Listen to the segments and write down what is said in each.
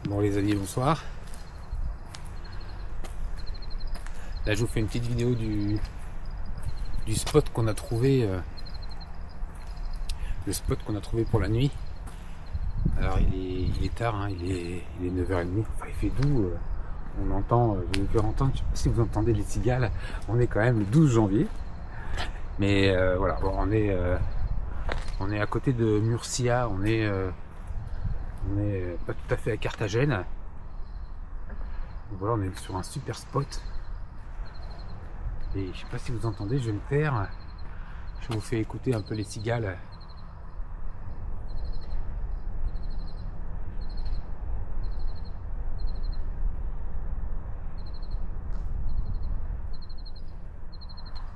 Bon les amis, bonsoir. Là je vous fais une petite vidéo du spot qu'on a trouvé. Le spot qu'on a trouvé pour la nuit. Alors il est tard, hein, il est 9h30, enfin il fait doux. On entend, je vais vous faire entendre, je sais pas si vous entendez les cigales. On est quand même le 12 janvier. Mais voilà, bon, on est à côté de Murcia, on est pas tout à fait à Carthagène. Donc voilà, on est sur un super spot. Et je sais pas si vous entendez, je vais me faire. Je vous fais écouter un peu les cigales.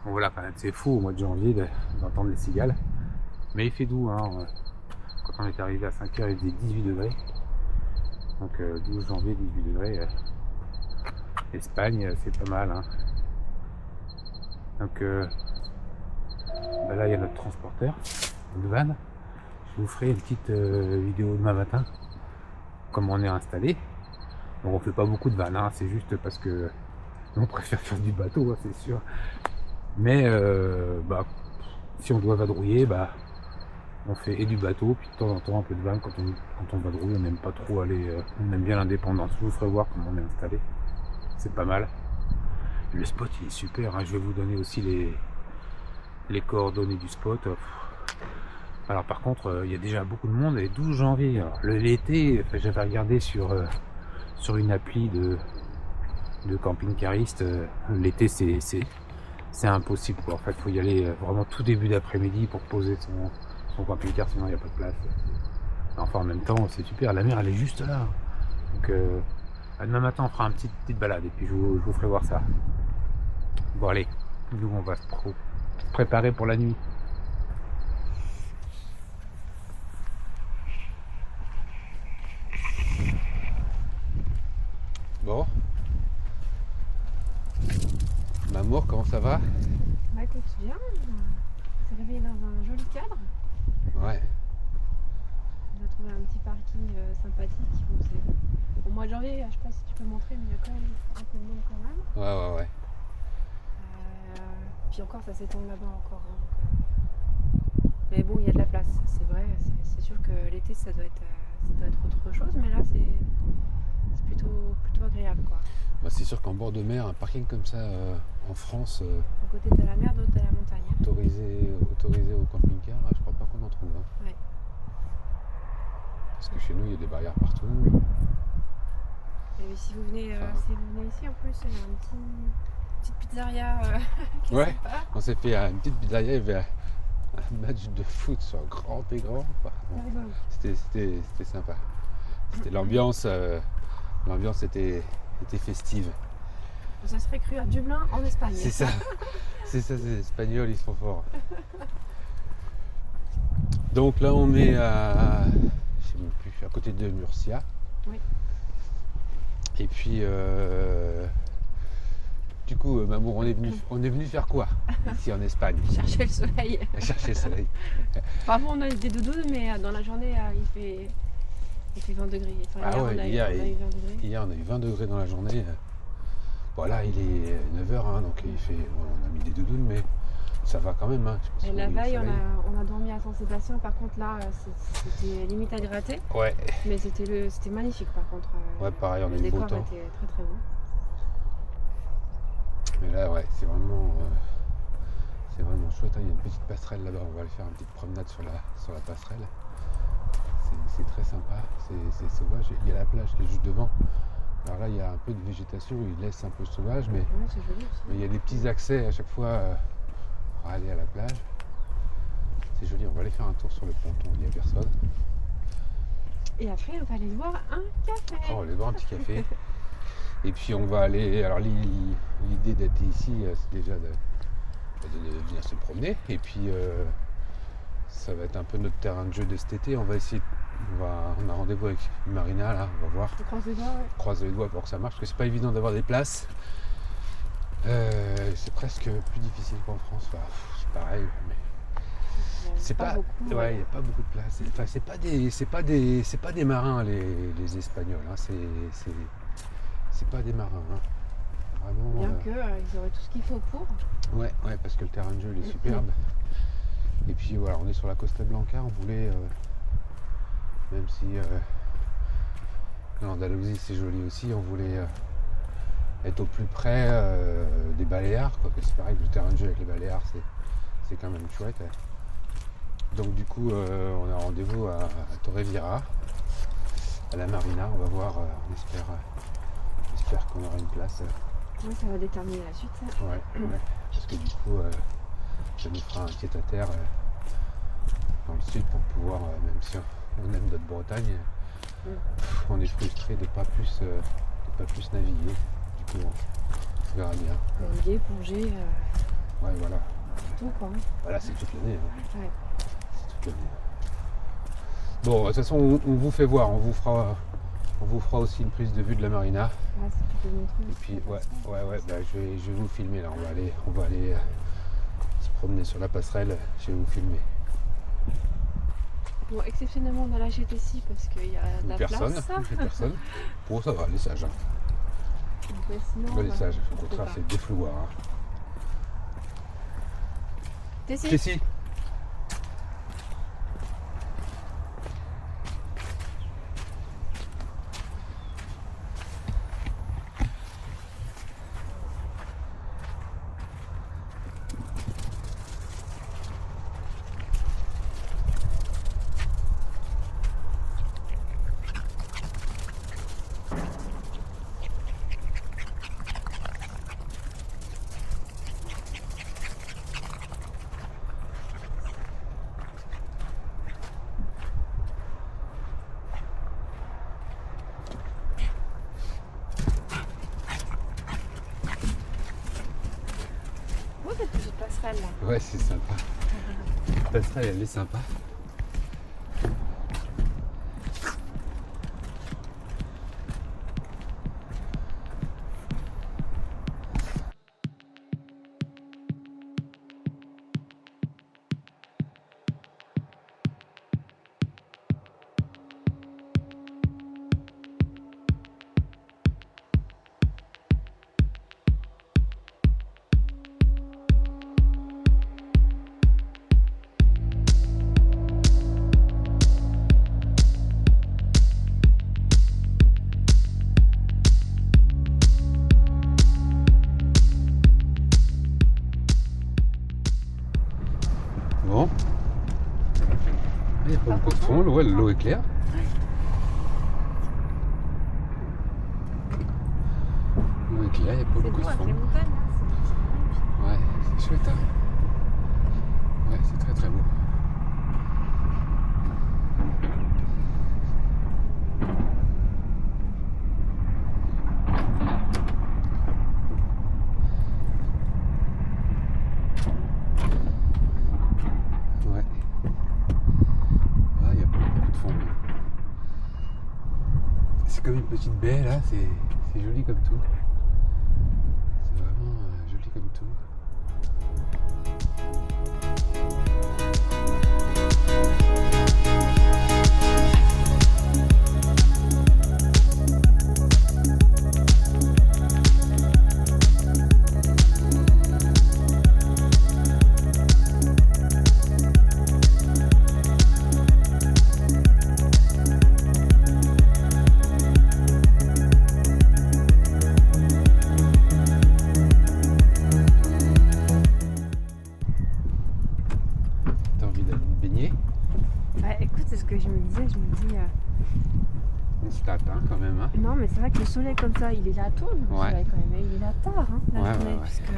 Bon voilà, quand même, c'est fou au mois de janvier d'entendre les cigales. Mais il fait doux, hein. Quand on est arrivé à 5h, il faisait 18 degrés. Donc 12 janvier, 18 degrés. Espagne, c'est pas mal, hein. Donc bah là, il y a notre transporteur, une vanne. Je vous ferai une petite vidéo demain matin, comment on est installé. Donc on fait pas beaucoup de vannes, hein, c'est juste parce que on préfère faire du bateau, hein, c'est sûr. Mais bah, si on doit vadrouiller, bah, on fait et du bateau, puis de temps en temps un peu de vanne quand on vadrouille. On n'aime pas trop aller, on aime bien l'indépendance. Je vous ferai voir comment on est installé. C'est pas mal. Le spot il est super, hein. Je vais vous donner aussi les coordonnées du spot. Alors par contre, il y a déjà beaucoup de monde, et 12 janvier. Alors, l'été, j'avais regardé sur une appli de camping-cariste. L'été c'est impossible, quoi. En fait, il faut y aller vraiment tout début d'après-midi pour poser son camping-car, sinon il n'y a pas de place. Enfin, en même temps, c'est super. La mer, elle est juste là. Donc, demain matin, on fera une petite balade et puis je vous ferai voir ça. Bon, allez, nous, on va se préparer pour la nuit. Bon. Mamour, comment ça va? Bah écoute, bien, on s'est réveillé dans un joli cadre. Ouais. On a trouvé un petit parking sympathique. Bon, au mois de janvier, je sais pas si tu peux montrer, mais il y a quand même un peu de monde quand même. Ouais. Puis encore, ça s'étend là-bas encore. Hein, donc, mais bon, il y a de la place, c'est vrai. C'est sûr que l'été, ça doit être autre chose, mais là, c'est plutôt agréable, quoi. Bah, c'est sûr qu'en bord de mer, un parking comme ça en France, D'un côté, t'as la mer, de l'autre, t'as la montagne. autorisé au camping-car, je crois pas qu'on en trouve. Hein. Ouais. Parce que chez nous, il y a des barrières partout. Et si vous venez ici, en plus, il y a une petite pizzeria qui est Ouais, sympa. on s'est fait une petite pizzeria, il y avait un match de foot sur grand et grand. Enfin, bon, c'était sympa. C'était l'ambiance était festive. Ça serait cru à Dublin en Espagne. C'est ça, c'est les Espagnols, ils sont forts. Donc là, on est je sais même plus, à côté de Murcia. Oui. Et puis, du coup, Mamour, on est venu faire quoi ici en Espagne? Chercher le soleil. Chercher le soleil. Parfois on a des doudounes, mais dans la journée il fait 20 degrés. Enfin, Ah ouais, hier on a eu 20 degrés. Hier on a eu 20 degrés dans la journée. Voilà, il est 9h, hein, donc on a mis des doudounes, mais ça va quand même. Hein. Et la veille, on a dormi à Saint-Sébastien. Par contre, là, c'était limite à gratter. Ouais. Mais c'était magnifique, par contre. Ouais, pareil, on a le eu beau décor temps. était très très beau. Mais là, ouais, c'est vraiment chouette. Hein. Il y a une petite passerelle là-bas. On va aller faire une petite promenade sur la passerelle. C'est très sympa. C'est sauvage. Il y a la plage qui est juste devant. Alors là, il y a un peu de végétation. Il laisse un peu sauvage, mais Ouais, c'est joli aussi. il y a des petits accès à chaque fois pour aller à la plage. C'est joli. On va aller faire un tour sur le ponton. Il n'y a personne. Et après, on va aller boire un café. Oh, on va aller boire un petit café. Et puis on va aller. Alors l'idée d'être ici, c'est déjà de venir se promener. Et puis ça va être un peu notre terrain de jeu de cet été. On va essayer. On a rendez-vous avec Marina là. On va voir. On croise les doigts, ouais. Croise les doigts pour que ça marche. Parce que c'est pas évident d'avoir des places. C'est presque plus difficile qu'en France. Enfin, c'est pareil. Mais C'est pas, beaucoup. ouais, il n'y a pas beaucoup de place. Enfin, c'est pas des marins les Espagnols. Hein. C'est pas des marins. Hein. Vraiment. Bien qu'ils auraient tout ce qu'il faut pour. Ouais, parce que le terrain de jeu il est superbe. Et puis voilà, on est sur la Costa Blanca. On voulait, même si l'Andalousie c'est joli aussi, on voulait être au plus près des Baléares. Quoi, que c'est pareil que le terrain de jeu avec les Baléares, c'est quand même chouette. Hein. Donc du coup, on a rendez-vous à Torrevieja, à la Marina. On va voir, on espère qu'on aura une place. Oui, ça va déterminer la suite, ça. Ouais. Parce que du coup, ça nous fera un pied-à-terre dans le sud pour pouvoir, même si on aime notre Bretagne, on est frustré de ne pas plus naviguer. Du coup, on verra bien. Naviguer, plonger, Ouais, voilà. tout quoi. Voilà, c'est toute l'année. Hein. Ouais. C'est toute l'année. Bon, de toute façon, on vous fait voir, on vous fera aussi une prise de vue de la Marina. Ah, si tu peux montrer. Et puis, je vais vous filmer là. On va aller se promener sur la passerelle. Je vais vous filmer. Bon, exceptionnellement, on a lâché ici parce qu'il y a de la place. Personne. Bon, ça va, les sages. Hein. Donc, sinon, Les sages, au contraire, c'est des flouards. Hein. Tessie. cette petite passerelle là. Ouais, c'est sympa. La passerelle, elle est sympa. Bon. Il n'y a pas beaucoup de fond, l'eau est claire. L'eau est claire, il n'y a pas beaucoup de fond. Les montagnes, là, Ouais, c'est chouette. Hein. Ouais, c'est très très beau. Ouais. Ah, il y a pas beaucoup de fond. C'est comme une petite baie là, c'est joli comme tout. C'est vraiment joli comme tout. T'as envie d'aller te baigner? Ouais, écoute, c'est ce que je me disais, On se tâte hein, quand même. Hein. non mais c'est vrai que le soleil comme ça, il est là tôt, le Ouais. soleil quand même, mais il est là tard, hein, la journée, puisque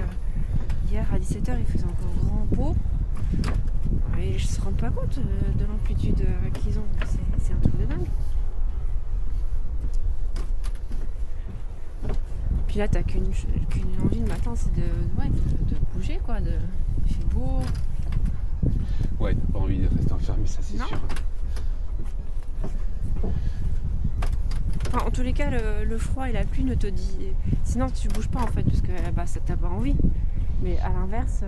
hier à 17h il faisait encore grand beau, et ils se rendent pas compte de l'amplitude qu'ils ont, c'est un truc de dingue. Puis là t'as qu'une envie le matin, c'est de bouger quoi, il fait beau. Ouais, t'as pas envie de rester enfermé, ça c'est Non. sûr. Enfin, en tous les cas, le froid et la pluie ne te dit. Sinon, tu bouges pas en fait, parce que ça t'a pas envie. Mais à l'inverse.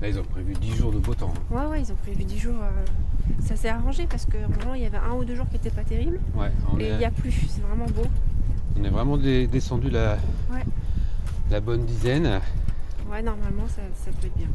Là, ils ont prévu 10 jours de beau temps. Hein. Ouais, ils ont prévu 10 jours. Ça s'est arrangé parce que vraiment, il y avait 1 ou 2 jours qui n'étaient pas terribles. Ouais, Et il n'y a plus, c'est vraiment beau. On est vraiment descendu la bonne dizaine. Ouais, normalement, ça peut être bien.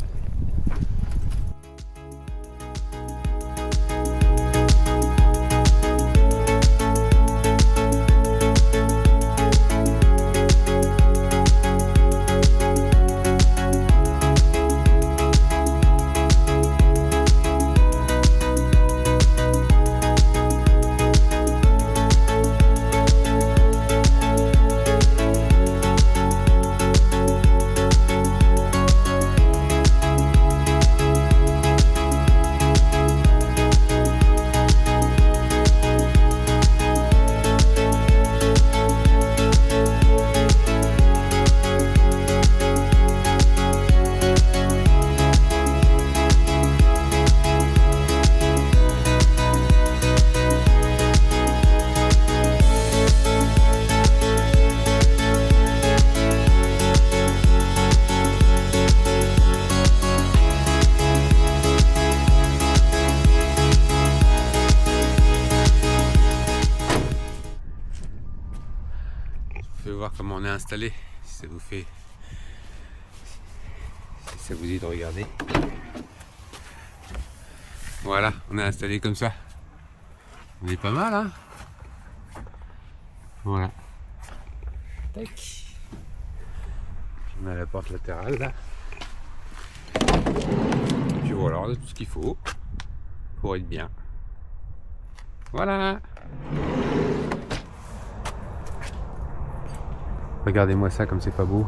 Je vais voir comment on est installé, si ça vous fait, si ça vous dit de regarder. Voilà, on est installé comme ça. On est pas mal, hein. Voilà. Tac. Puis on a la porte latérale là. Et puis voilà, on a tout ce qu'il faut pour être bien. Voilà. Regardez-moi ça comme c'est pas beau.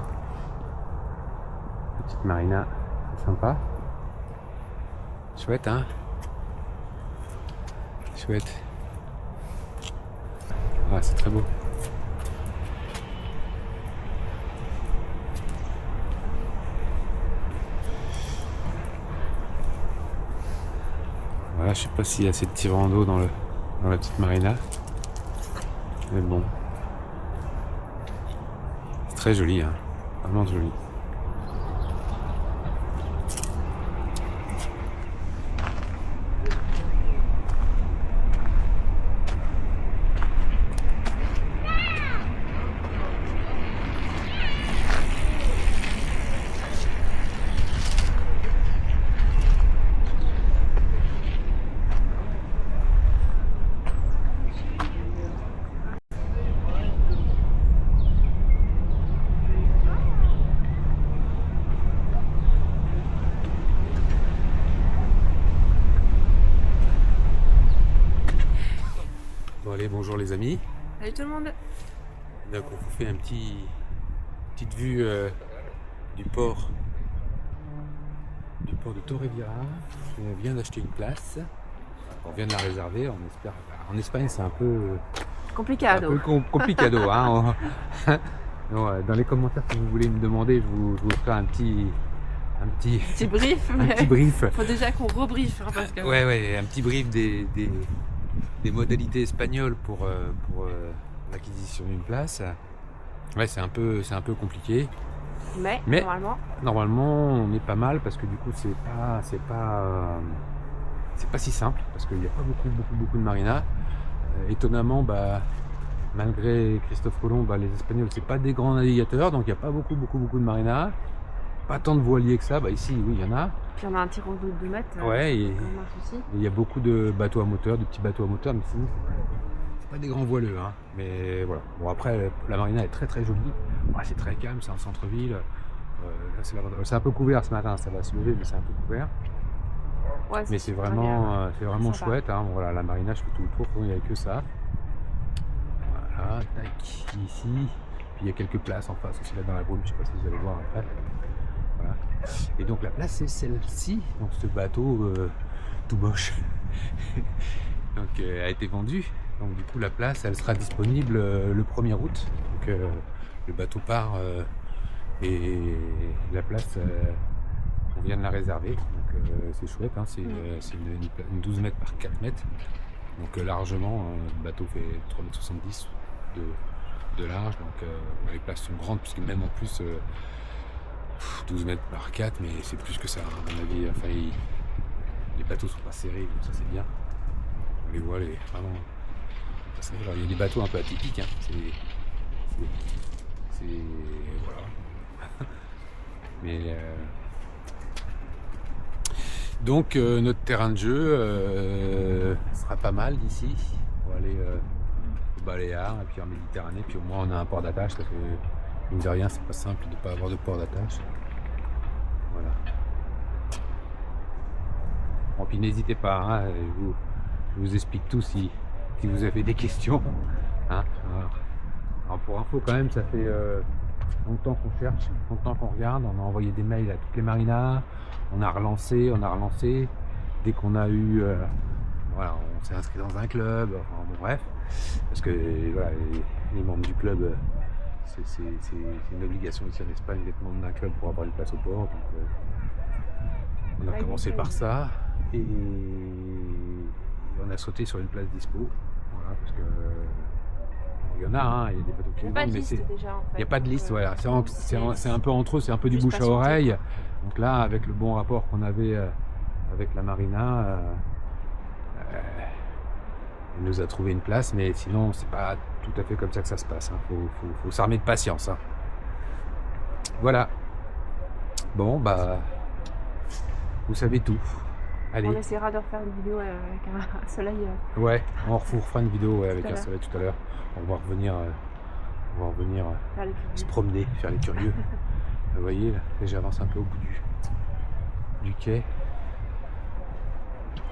Petite marina, c'est sympa. Chouette, hein. Chouette. Ah, c'est très beau. Voilà, je sais pas s'il y a assez de tirants d'eau dans la petite marina. Mais bon. Très joli, hein. Vraiment joli. Bon allez, bonjour les amis. Salut tout le monde. Donc on vous fait petite vue du port de Torrevieja. On vient d'acheter une place. On vient de la réserver. On espère. En Espagne c'est un peu Complicado. complicado. Hein. Donc, dans les commentaires si vous voulez me demander, je vous ferai un petit brief. un petit brief. Faut déjà qu'on rebriefe hein, parce que. Ouais, un petit brief des modalités espagnoles pour l'acquisition d'une place. Ouais, c'est un peu compliqué. Mais normalement, on est pas mal parce que du coup, c'est pas si simple parce qu'il n'y a pas beaucoup de marinas. Étonnamment, malgré Christophe Colomb, les Espagnols, c'est pas des grands navigateurs, donc il n'y a pas beaucoup de marinas. Pas tant de voiliers que ça. Ici, oui, il y en a. Puis on a un tirant d'eau de 2 mètres. Ouais, il y a beaucoup de bateaux à moteur, de petits bateaux à moteur, mais sinon, c'est pas des grands voileux. Hein. Mais voilà. Bon, après, la marina est très très jolie. Ouais, c'est très calme, c'est en centre-ville. C'est un peu couvert ce matin, ça va se lever, mais c'est un peu couvert. Ouais, mais c'est vraiment chouette. Hein. Voilà, la marina, je fais tout le tour, il n'y avait que ça. Voilà, tac, ici. Puis il y a quelques places en face aussi là dans la brume, je sais pas si vous allez voir après. Voilà. Et donc la place c'est celle-ci, donc ce bateau tout moche donc, a été vendu. Donc du coup la place elle sera disponible le 1er août. Donc le bateau part et la place on vient de la réserver. Donc c'est chouette, hein, c'est une 12 mètres par 4 mètres. Donc largement, le bateau fait 3,70 m de large. Donc les places sont grandes puisque même en plus 12 mètres par 4, mais c'est plus que ça, à mon avis. Enfin, les bateaux sont pas serrés, donc ça c'est bien. On les voit, vraiment. Alors, il y a des bateaux un peu atypiques, hein. Voilà. Mais donc notre terrain de jeu sera pas mal d'ici. On va aller au Baléares et puis en Méditerranée, puis au moins on a un port d'attache, parce que mine de rien c'est pas simple de ne pas avoir de port d'attache. Voilà. Bon, puis n'hésitez pas, hein, je vous explique tout si vous avez des questions. Hein. Alors pour info quand même, ça fait longtemps qu'on cherche, longtemps qu'on regarde, on a envoyé des mails à toutes les marinas, on a relancé, dès qu'on a eu, voilà, on s'est inscrit dans un club, enfin bon, bref, parce que voilà, les membres du club, c'est une obligation ici en Espagne d'être membre d'un club pour avoir une place au port, donc on a commencé par ça, et on a sauté sur une place dispo, voilà, parce que il y en a, hein, il y a des bateaux qui vendent, mais il n'y a pas de liste, voilà. C'est un peu entre eux, c'est un peu du bouche à oreille. Donc là, avec le bon rapport qu'on avait avec la marina, elle nous a trouvé une place, mais sinon, c'est pas tout à fait comme ça que ça se passe. Hein. Faut s'armer de patience. Hein. Voilà. Bon, bah, vous savez tout. Allez. On essaiera de refaire une vidéo avec un soleil. Ouais, on refera une vidéo avec un soleil tout à l'heure. On va revenir se promener, faire les curieux. Vous voyez, là, j'avance un peu au bout du quai.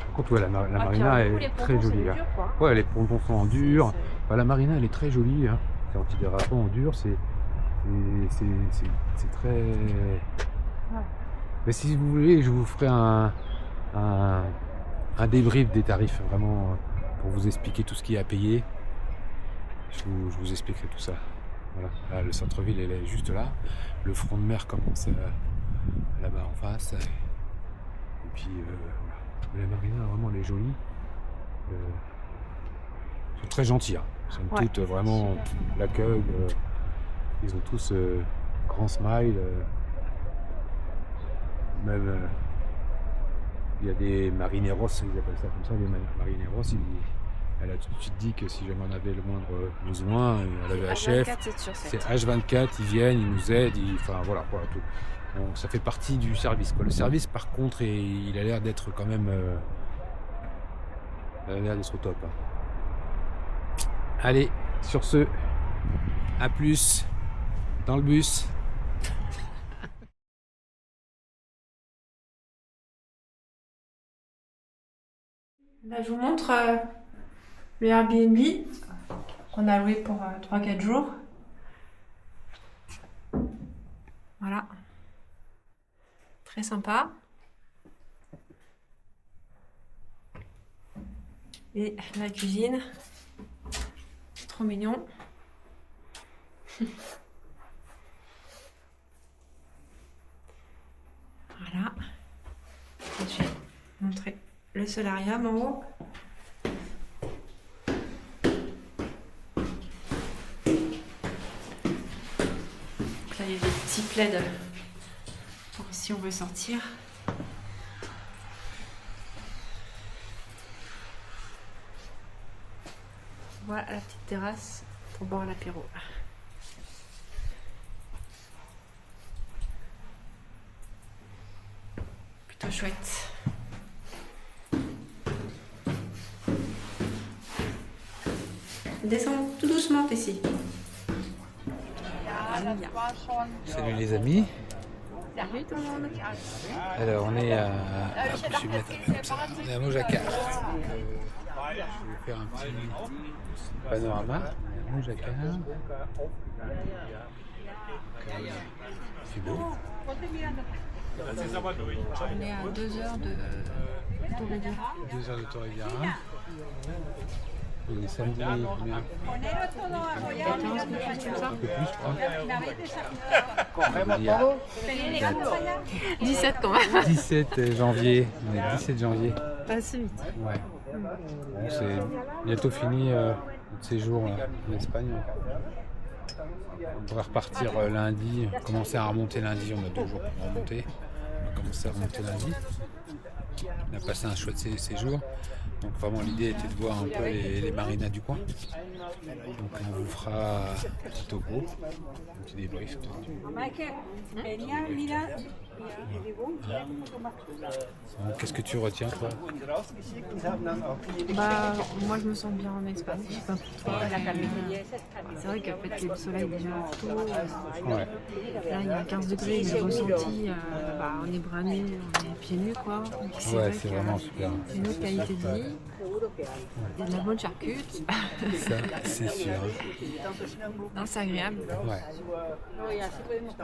Par contre, ouais, la marina est très jolie là. Ouais, les pontons sont en dur. Enfin, la marina, elle est très jolie. Hein. C'est antidérapant en dur, c'est très. Ouais. Mais si vous voulez, je vous ferai un débrief des tarifs, vraiment, pour vous expliquer tout ce qu'il y a à payer. Je vous expliquerai tout ça. Voilà. Là, le centre-ville est juste là. Le front de mer commence là-bas en face. Et puis voilà. Mais la marina, vraiment, elle est jolie. Ils sont très gentils. Hein. Ils sont toutes vraiment l'accueil. Ils ont tous grand smile. Même il y a des marineros, ils appellent ça comme ça, des marineros. Elle a tout de suite dit que si jamais on avait le moindre besoin, à la VHF, c'est H24, ils viennent, ils nous aident, enfin voilà, tout. Donc ça fait partie du service, quoi. Le service par contre, il a l'air d'être quand même il a l'air d'être au top. Hein. Allez, sur ce, à plus dans le bus. Là, je vous montre le Airbnb qu'on a loué pour 3-4 jours. Voilà. Très sympa. Et la cuisine. Trop mignon. Voilà. Je vais montrer le solarium en haut. Donc là, il y a des petits plaids pour si on veut sortir. Voilà la petite terrasse pour boire l'apéro. Plutôt chouette. Descends tout doucement ici. Salut les amis. Salut tout le monde. Alors on est à Mojacar. Je vais faire un petit panorama à Mojacar. C'est beau. On est à 2 heures de Torrevieja. 2 heures de Torrevieja. On est samedi, combien? 14, quelque chose comme ça. Un peu plus, je crois. 17 quand même. 17 janvier. On est 17 janvier. Pas si vite. Ouais. Bon, c'est bientôt fini notre séjour en Espagne. On devrait repartir lundi, commencer à remonter lundi, on a 2 jours pour remonter. On va commencer à remonter lundi. On a passé un chouette séjour. Donc vraiment l'idée était de voir un peu les marinas du coin. Donc on vous fera un petit topo, un petit débrief. Qu'est-ce que tu retiens toi? Bah, moi je me sens bien en Espagne, je sais pas pour toi. C'est vrai qu'en fait le soleil déjà tôt, Ouais. là il y a 15 degrés, mais ressenti, bah, on est bramé, on est pieds nus quoi. Donc, Ouais, vrai c'est que vraiment super. c'est une autre qualité de vie, il y a de la bonne charcute, Ça, c'est sûr. non, c'est agréable. Ouais.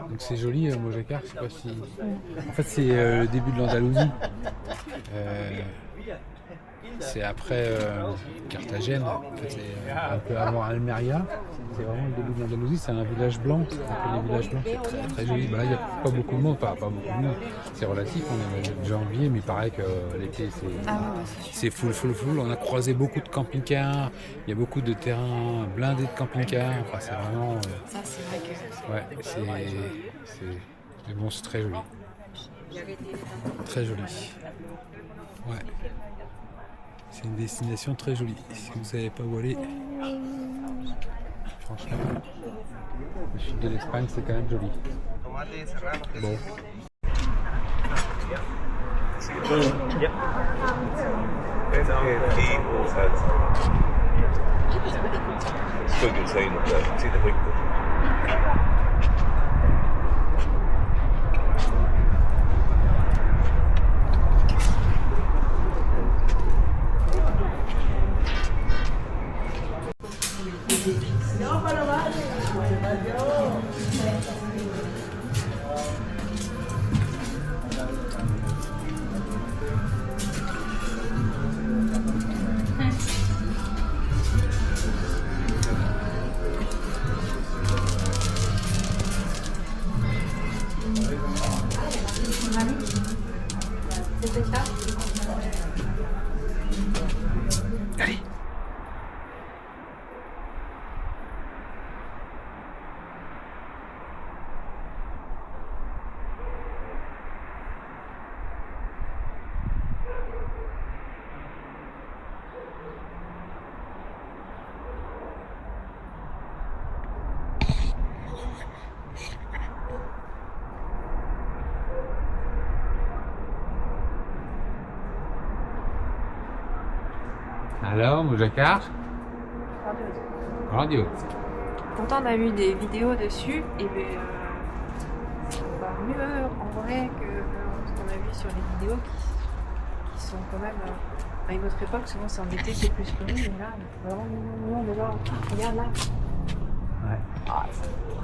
Donc c'est joli, Mojácar, je sais pas si... En fait c'est le début de l'Andalousie. C'est après Carthagène, en fait, c'est un peu avant Almeria. C'est vraiment le début de l'Andalousie, c'est un village blanc, ce qu'on appelle les villages blancs, c'est très, très joli. Bah là il n'y a pas beaucoup de monde, pas beaucoup de monde, c'est relatif, on est en janvier, mais il paraît que l'été c'est full. On a croisé beaucoup de camping-cars, il y a beaucoup de terrains blindés de camping-cars, enfin c'est vraiment... Ça c'est vrai que... Ouais, mais bon, c'est très joli. Très joli. Ouais. C'est une destination très jolie. Si vous ne savez pas où aller, franchement, le sud de l'Espagne, c'est quand même joli. Bon. C'était ça? Allez. Alors, Mojácar? Radio. Pourtant on a vu des vidéos dessus et c'est encore mieux en vrai que ce qu'on a vu sur les vidéos qui sont quand même à une autre époque. Souvent c'est en été c'est plus fleuri, mais là il est vraiment mignon de voir. Regarde là. Ouais. Ah, c'est beau.